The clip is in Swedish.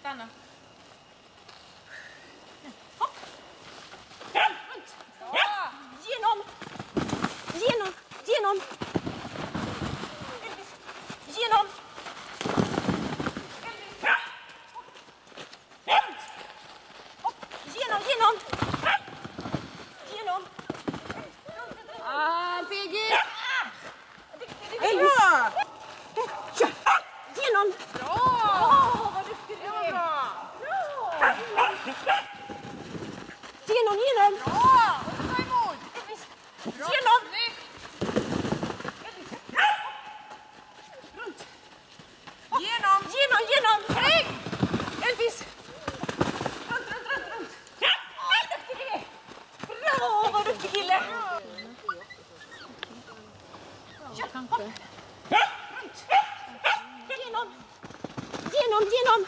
stanna. Hopp. Runt. Ja. Genom. Genom. Genom. Elvis. Genom. Elvis. Runt. Hopp. Genom. Genom. Genom. Piggy! Elvis. Kör. Genom. Bra! Vad duktig du Det var är. bra! Genom, genom. Bra! Och ta emot! Elvis. Bra! Genom. Snyggt! Elvis. Runt. Genom! Genom, genom. Spring! Elvis. Runt, runt, runt, runt. Vad duktig du är. Bra, vad duktig kille. Kör. Hopp. Runt. Genom. Genom, genom.